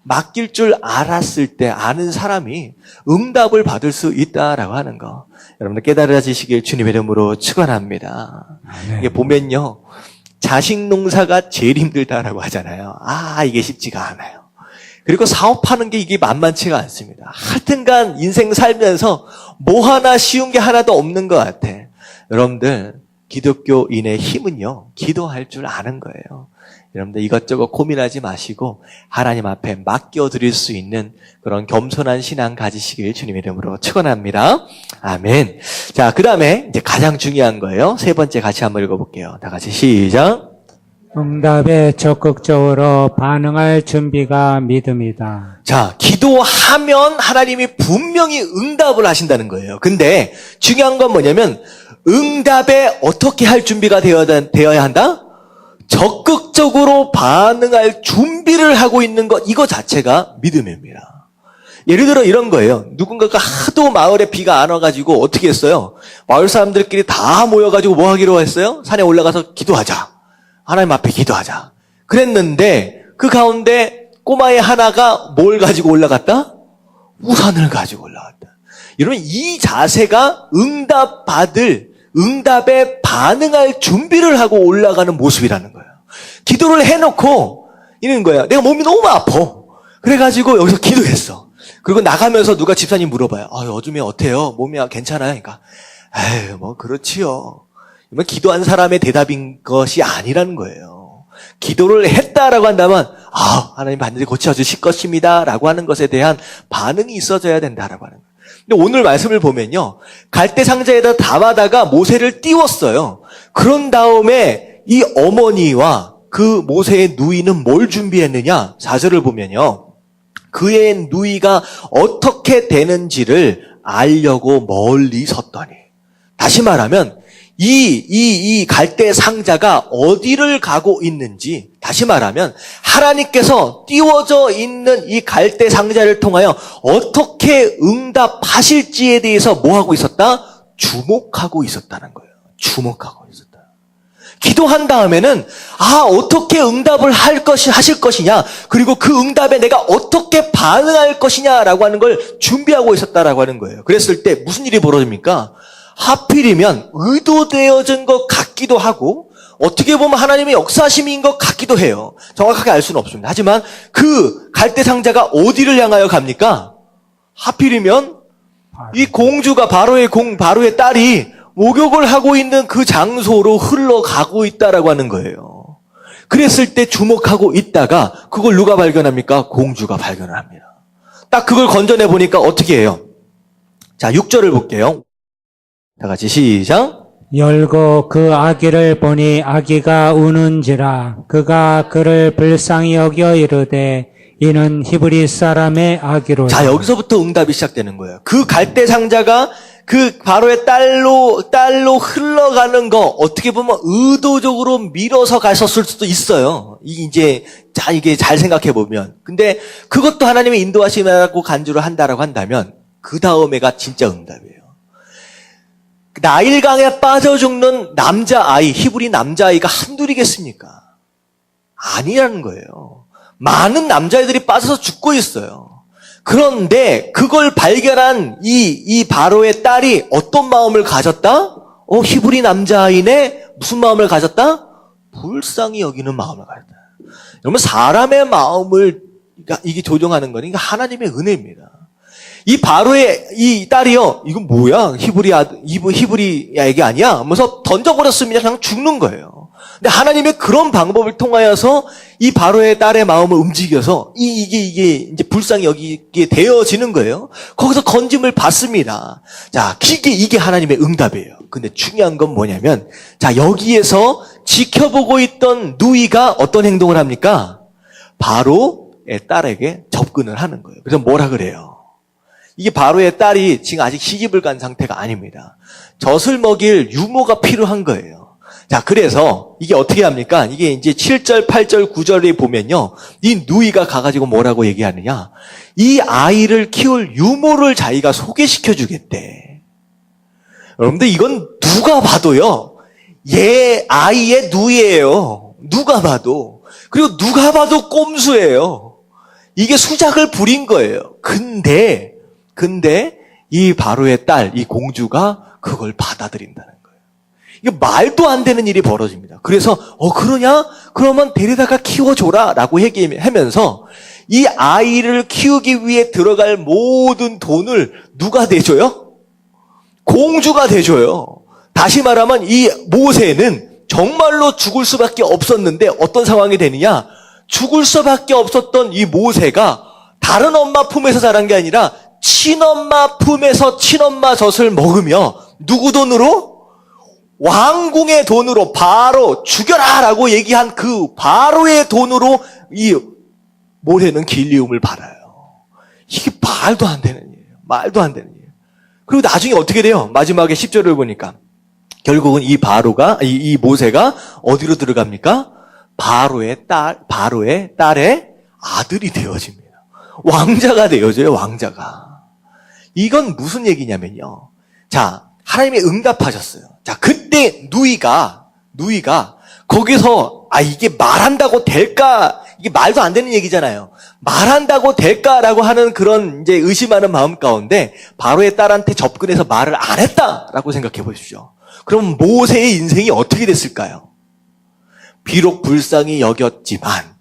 맡길 줄 알았을 때 아는 사람이 응답을 받을 수 있다라고 하는 거, 여러분들 깨달아지시길 주님의 이름으로 축원합니다. 이게 보면요, 자식 농사가 제일 힘들다라고 하잖아요. 이게 쉽지가 않아요. 그리고 사업하는 게 이게 만만치가 않습니다. 하여튼간 인생 살면서 뭐 하나 쉬운 게 하나도 없는 것 같아. 여러분들, 기독교인의 힘은요, 기도할 줄 아는 거예요. 여러분들 이것저것 고민하지 마시고 하나님 앞에 맡겨드릴 수 있는 그런 겸손한 신앙 가지시길 주님의 이름으로 축원합니다. 아멘. 자, 그 다음에 이제 가장 중요한 거예요. 세 번째 같이 한번 읽어볼게요. 다 같이 시작. 응답에 적극적으로 반응할 준비가 믿음이다. 자, 기도하면 하나님이 분명히 응답을 하신다는 거예요. 근데 중요한 건 뭐냐면 응답에 어떻게 할 준비가 되어야 한다? 적극적으로 반응할 준비를 하고 있는 것, 이거 자체가 믿음입니다. 예를 들어 이런 거예요. 누군가가 하도 마을에 비가 안 와가지고 어떻게 했어요? 마을 사람들끼리 다 모여가지고 뭐 하기로 했어요? 산에 올라가서 기도하자. 하나님 앞에 기도하자. 그랬는데 그 가운데 꼬마의 하나가 뭘 가지고 올라갔다? 우산을 가지고 올라갔다. 여러분, 이 자세가 응답에 반응할 준비를 하고 올라가는 모습이라는 거예요. 기도를 해놓고 이러는 거예요. 내가 몸이 너무 아파. 그래가지고 여기서 기도했어. 그리고 나가면서 누가 집사님 물어봐요. 요즘에 어때요? 몸이 괜찮아요? 그러니까 뭐 그렇지요. 이건 기도한 사람의 대답인 것이 아니라는 거예요. 기도를 했다라고 한다면 하나님 반드시 고쳐주실 것입니다 라고 하는 것에 대한 반응이 있어져야 된다라고 하는 거예요. 근데 오늘 말씀을 보면요, 갈대 상자에다 담아다가 모세를 띄웠어요. 그런 다음에 이 어머니와 그 모세의 누이는 뭘 준비했느냐? 4절을 보면요, 그의 누이가 어떻게 되는지를 알려고 멀리 섰더니, 다시 말하면 이 갈대 상자가 어디를 가고 있는지, 다시 말하면 하나님께서 띄워져 있는 이 갈대 상자를 통하여 어떻게 응답하실지에 대해서 뭐 하고 있었다? 주목하고 있었다는 거예요. 주목하고 있었다. 기도한 다음에는 어떻게 응답을 하실 것이냐, 그리고 그 응답에 내가 어떻게 반응할 것이냐라고 하는 걸 준비하고 있었다라고 하는 거예요. 그랬을 때 무슨 일이 벌어집니까? 하필이면 의도되어진 것 같기도 하고 어떻게 보면 하나님의 역사심인 것 같기도 해요. 정확하게 알 수는 없습니다. 하지만 그 갈대 상자가 어디를 향하여 갑니까? 하필이면 이 공주가 바로의 딸이 목욕을 하고 있는 그 장소로 흘러가고 있다라고 하는 거예요. 그랬을 때 주목하고 있다가 그걸 누가 발견합니까? 공주가 발견을 합니다. 딱 그걸 건져내 보니까 어떻게 해요? 자, 6절을 볼게요. 다 같이 시작. 열고 그 아기를 보니 아기가 우는지라 그가 그를 불쌍히 여겨 이르되 이는 히브리 사람의 아기로다. 자, 여기서부터 응답이 시작되는 거예요. 그 갈대 상자가 그 바로의 딸로 흘러가는 거 어떻게 보면 의도적으로 밀어서 갔었을 수도 있어요. 이게 잘 생각해 보면. 근데 그것도 하나님의 인도하심이라고 간주를 한다라고 한다면 그 다음에가 진짜 응답이에요. 나일강에 빠져 죽는 남자아이, 히브리 남자아이가 한둘이겠습니까? 아니라는 거예요. 많은 남자애들이 빠져서 죽고 있어요. 그런데 그걸 발견한 이 바로의 딸이 어떤 마음을 가졌다? 히브리 남자아이네? 무슨 마음을 가졌다? 불쌍히 여기는 마음을 가졌다. 여러분, 사람의 마음을 그러니까 이게 조종하는 거는 하나님의 은혜입니다. 이 바로의 이 딸이요, 이건 뭐야? 히브리야에게 아니야? 하면서 던져버렸으면 그냥 죽는 거예요. 근데 하나님의 그런 방법을 통하여서 이 바로의 딸의 마음을 움직여서 이게 이제 불쌍히 여기게 되어지는 거예요. 거기서 건짐을 받습니다. 자, 이게 하나님의 응답이에요. 근데 중요한 건 뭐냐면, 자, 여기에서 지켜보고 있던 누이가 어떤 행동을 합니까? 바로의 딸에게 접근을 하는 거예요. 그래서 뭐라 그래요? 이게 바로의 딸이 지금 아직 시집을 간 상태가 아닙니다. 젖을 먹일 유모가 필요한 거예요. 자, 그래서 이게 어떻게 합니까? 이게 이제 7절, 8절, 9절에 보면요. 이 누이가 가가지고 뭐라고 얘기하느냐? 이 아이를 키울 유모를 자기가 소개시켜 주겠대. 여러분들 이건 누가 봐도요. 얘 아이의 누이예요. 누가 봐도. 그리고 누가 봐도 꼼수예요. 이게 수작을 부린 거예요. 근데 이 바로의 딸, 이 공주가 그걸 받아들인다는 거예요. 이게 말도 안 되는 일이 벌어집니다. 그래서 그러냐? 그러면 데려다가 키워줘라 라고 얘기하면서 이 아이를 키우기 위해 들어갈 모든 돈을 누가 대줘요? 공주가 대줘요. 다시 말하면 이 모세는 정말로 죽을 수밖에 없었는데 어떤 상황이 되느냐? 죽을 수밖에 없었던 이 모세가 다른 엄마 품에서 자란 게 아니라 친엄마 품에서 친엄마 젖을 먹으며 누구 돈으로? 왕궁의 돈으로 바로 죽여라라고 얘기한 그 바로의 돈으로 이 모세는 길리움을 받아요. 이게 말도 안 되는 일이에요. 말도 안 되는 일이에요. 그리고 나중에 어떻게 돼요? 마지막에 10절을 보니까 결국은 이 바로가 이 모세가 어디로 들어갑니까? 바로의 딸의 아들이 되어집니다. 왕자가 되어져요. 왕자가. 이건 무슨 얘기냐면요. 자, 하나님이 응답하셨어요. 자, 그때 누이가 거기서 이게 말한다고 될까? 이게 말도 안 되는 얘기잖아요. 말한다고 될까라고 하는 그런 이제 의심하는 마음 가운데 바로의 딸한테 접근해서 말을 안 했다라고 생각해 보십시오. 그럼 모세의 인생이 어떻게 됐을까요? 비록 불쌍히 여겼지만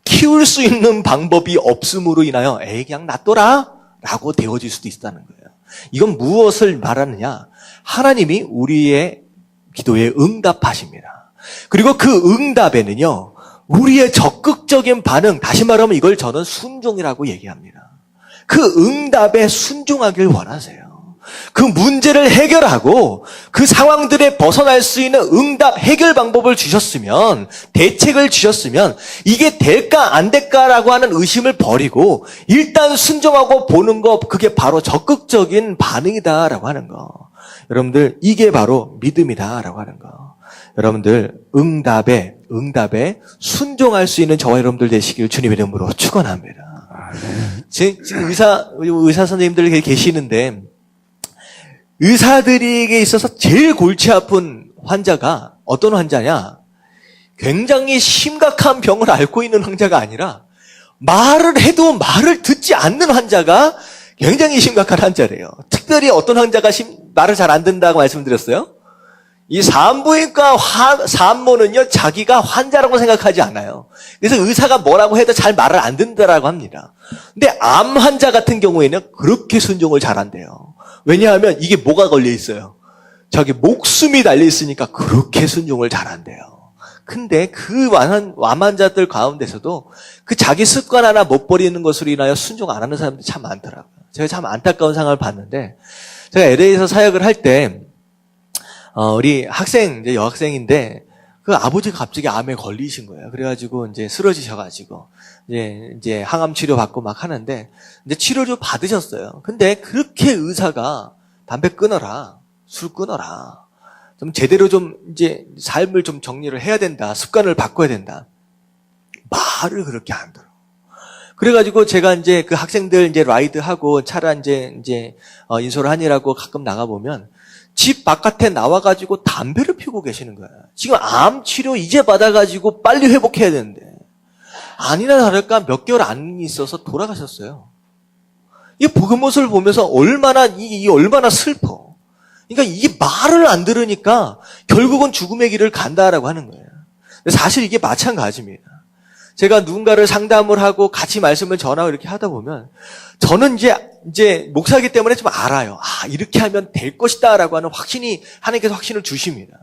키울 수 있는 방법이 없음으로 인하여 그냥 놔둬라 라고 되어질 수도 있다는 거예요. 이건 무엇을 말하느냐? 하나님이 우리의 기도에 응답하십니다. 그리고 그 응답에는요, 우리의 적극적인 반응, 다시 말하면 이걸 저는 순종이라고 얘기합니다. 그 응답에 순종하길 원하세요. 그 문제를 해결하고 그 상황들에 벗어날 수 있는 응답 해결 방법을 주셨으면, 대책을 주셨으면 이게 될까 안 될까라고 하는 의심을 버리고 일단 순종하고 보는 거, 그게 바로 적극적인 반응이다라고 하는 거. 여러분들 이게 바로 믿음이다라고 하는 거. 여러분들 응답에 순종할 수 있는 저와 여러분들 되시길 주님의 이름으로 축원합니다. 지금 의사 선생님들 계시는데 의사들에게 있어서 제일 골치 아픈 환자가 어떤 환자냐? 굉장히 심각한 병을 앓고 있는 환자가 아니라 말을 해도 말을 듣지 않는 환자가 굉장히 심각한 환자래요. 특별히 어떤 환자가 말을 잘 안 듣는다고 말씀드렸어요? 이 산부인과 산모는요, 자기가 환자라고 생각하지 않아요. 그래서 의사가 뭐라고 해도 잘 말을 안 듣는다라고 합니다. 근데 암 환자 같은 경우에는 그렇게 순종을 잘한대요. 왜냐하면 이게 뭐가 걸려 있어요? 자기 목숨이 달려 있으니까 그렇게 순종을 잘한대요. 근데 그 암 환자들 가운데서도 그 자기 습관 하나 못 버리는 것으로 인하여 순종 안 하는 사람들이 참 많더라고요. 제가 참 안타까운 상황을 봤는데, 제가 LA에서 사역을 할 때, 우리 이제 여학생인데, 그 아버지가 갑자기 암에 걸리신 거예요. 그래가지고 이제 쓰러지셔가지고, 이제 항암 치료 받고 막 하는데, 이제 치료를 받으셨어요. 근데 그렇게 의사가 담배 끊어라, 술 끊어라, 좀 제대로 좀 이제 삶을 좀 정리를 해야 된다, 습관을 바꿔야 된다. 말을 그렇게 안 들어. 그래가지고 제가 이제 그 학생들 이제 라이드하고 차라 이제 인솔 하니라고 가끔 나가보면 집 바깥에 나와가지고 담배를 피우고 계시는 거예요. 지금 암 치료 이제 받아가지고 빨리 회복해야 되는데. 아니나 다를까 몇 개월 안 있어서 돌아가셨어요. 이 그 모습을 보면서 얼마나 슬퍼. 그러니까 이게 말을 안 들으니까 결국은 죽음의 길을 간다라고 하는 거예요. 사실 이게 마찬가지입니다. 제가 누군가를 상담을 하고 같이 말씀을 전하고 이렇게 하다 보면 저는 이제 목사이기 때문에 좀 알아요. 이렇게 하면 될 것이다라고 하는 하나님께서 확신을 주십니다.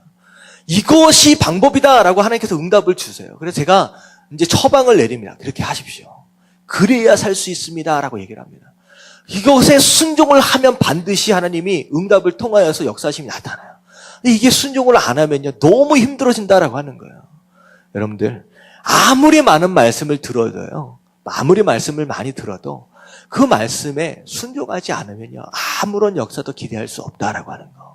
이것이 방법이다라고 하나님께서 응답을 주세요. 그래서 제가 이제 처방을 내립니다. 그렇게 하십시오. 그래야 살 수 있습니다라고 얘기를 합니다. 이것에 순종을 하면 반드시 하나님이 응답을 통하여서 역사심이 나타나요. 근데 이게 순종을 안 하면요, 너무 힘들어진다라고 하는 거예요. 여러분들, 아무리 많은 말씀을 들어도요, 아무리 말씀을 많이 들어도 그 말씀에 순종하지 않으면요, 아무런 역사도 기대할 수 없다라고 하는 거.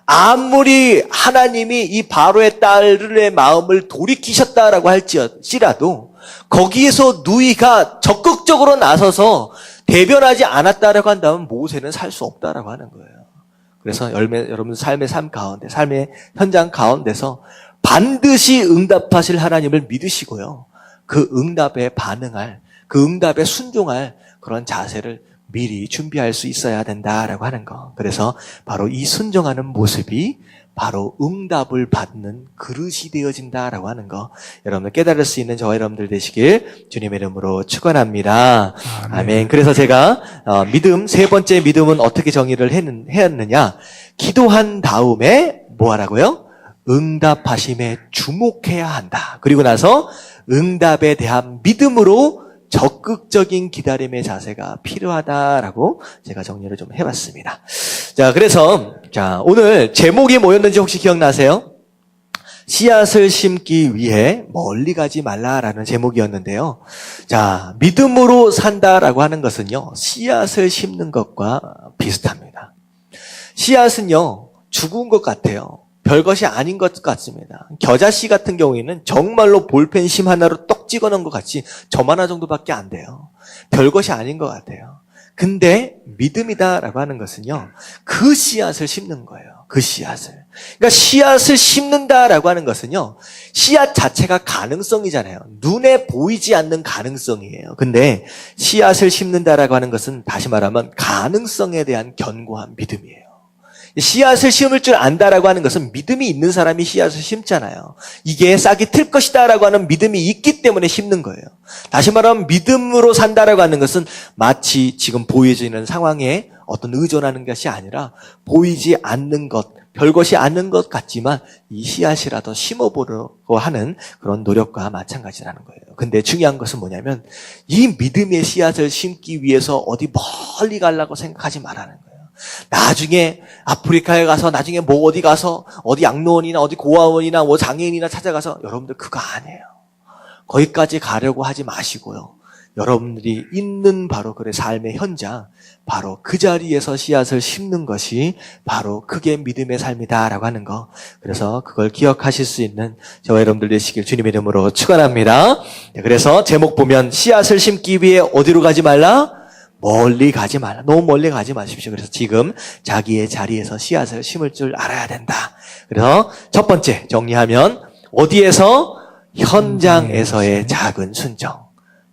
아무리 하나님이 이 바로의 딸의 마음을 돌이키셨다라고 할지라도 거기에서 누이가 적극적으로 나서서 대변하지 않았다라고 한다면 모세는 살 수 없다라고 하는 거예요. 그래서 여러분 삶의 삶 가운데, 삶의 현장 가운데서 반드시 응답하실 하나님을 믿으시고요. 그 응답에 반응할, 그 응답에 순종할 그런 자세를 미리 준비할 수 있어야 된다라고 하는 거. 그래서 바로 이 순종하는 모습이 바로 응답을 받는 그릇이 되어진다라고 하는 거. 여러분들 깨달을 수 있는 저와 여러분들 되시길 주님의 이름으로 축원합니다. 아멘. 그래서 제가 믿음, 세 번째 믿음은 어떻게 정의를 했느냐? 기도한 다음에 뭐 하라고요? 응답하심에 주목해야 한다. 그리고 나서 응답에 대한 믿음으로 적극적인 기다림의 자세가 필요하다라고 제가 정리를 좀 해봤습니다. 자, 그래서 오늘 제목이 뭐였는지 혹시 기억나세요? 씨앗을 심기 위해 멀리 가지 말라라는 제목이었는데요. 자, 믿음으로 산다라고 하는 것은요, 씨앗을 심는 것과 비슷합니다. 씨앗은요, 죽은 것 같아요. 별것이 아닌 것 같습니다. 겨자씨 같은 경우에는 정말로 볼펜심 하나로 떡 찍어놓은 것 같이 점 하나 정도밖에 안 돼요. 별것이 아닌 것 같아요. 근데 믿음이다라고 하는 것은요, 그 씨앗을 심는 거예요. 그 씨앗을. 그러니까 씨앗을 심는다라고 하는 것은요, 씨앗 자체가 가능성이잖아요. 눈에 보이지 않는 가능성이에요. 근데 씨앗을 심는다라고 하는 것은 다시 말하면 가능성에 대한 견고한 믿음이에요. 씨앗을 심을 줄 안다라고 하는 것은 믿음이 있는 사람이 씨앗을 심잖아요. 이게 싹이 틀 것이다라고 하는 믿음이 있기 때문에 심는 거예요. 다시 말하면 믿음으로 산다라고 하는 것은 마치 지금 보여지는 상황에 어떤 의존하는 것이 아니라 보이지 않는 것, 별것이 않는 것 같지만 이 씨앗이라도 심어보려고 하는 그런 노력과 마찬가지라는 거예요. 근데 중요한 것은 뭐냐면 이 믿음의 씨앗을 심기 위해서 어디 멀리 가려고 생각하지 말라는 거예요. 나중에 아프리카에 가서 나중에 뭐 어디 가서 어디 양로원이나 어디 고아원이나 뭐 장애인이나 찾아가서 여러분들 그거 아니에요. 거기까지 가려고 하지 마시고요. 여러분들이 있는 바로 그의 삶의 현장, 바로 그 자리에서 씨앗을 심는 것이 바로 그게 믿음의 삶이다라고 하는 거. 그래서 그걸 기억하실 수 있는 저와 여러분들 되시길 주님의 이름으로 축원합니다. 그래서 제목 보면 씨앗을 심기 위해 어디로 가지 말라? 멀리 가지 말라. 너무 멀리 가지 마십시오. 그래서 지금 자기의 자리에서 씨앗을 심을 줄 알아야 된다. 그래서 첫 번째 정리하면 어디에서? 현장에서의 작은 순종.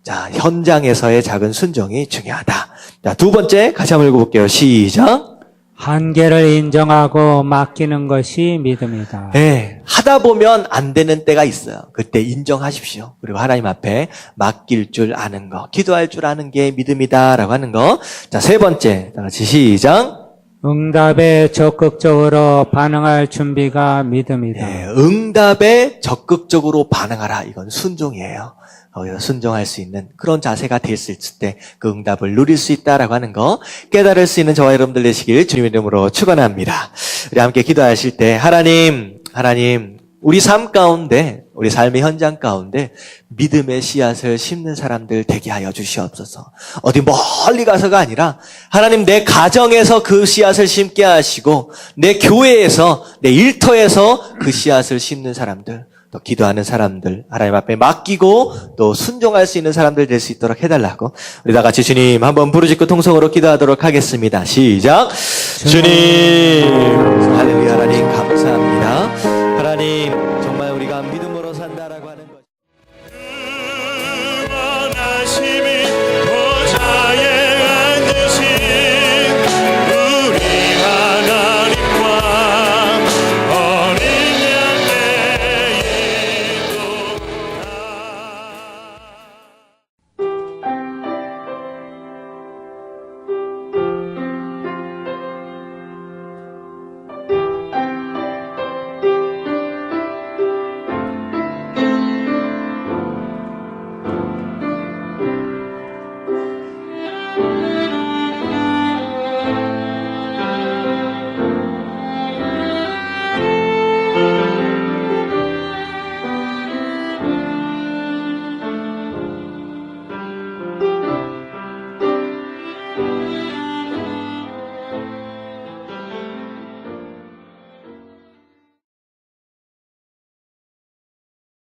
자, 현장에서의 작은 순종이 중요하다. 자, 두 번째 같이 한번 읽어볼게요. 시작. 한계를 인정하고 맡기는 것이 믿음이다. 네, 하다 보면 안 되는 때가 있어요. 그때 인정하십시오. 그리고 하나님 앞에 맡길 줄 아는 거, 기도할 줄 아는 게 믿음이다라고 하는 거. 자, 세 번째, 다 같이 시작. 응답에 적극적으로 반응할 준비가 믿음이다. 네, 응답에 적극적으로 반응하라. 이건 순종이에요. 거기서 순종할 수 있는 그런 자세가 됐을 때 그 응답을 누릴 수 있다라고 하는 거 깨달을 수 있는 저와 여러분들 되시길 주님의 이름으로 축원합니다. 우리 함께 기도하실 때 하나님 우리 삶 가운데 우리 삶의 현장 가운데 믿음의 씨앗을 심는 사람들 되게 하여 주시옵소서. 어디 멀리 가서가 아니라 하나님 내 가정에서 그 씨앗을 심게 하시고 내 교회에서 내 일터에서 그 씨앗을 심는 사람들 또 기도하는 사람들 하나님 앞에 맡기고 또 순종할 수 있는 사람들 될 수 있도록 해달라고 우리 다 같이 주님 한번 부르짖고 통성으로 기도하도록 하겠습니다. 시작. 주님 할렐루야. 하나님 감사합니다. 하나님 정말 우리가 믿음으로 산다라고 하는 것 원하심이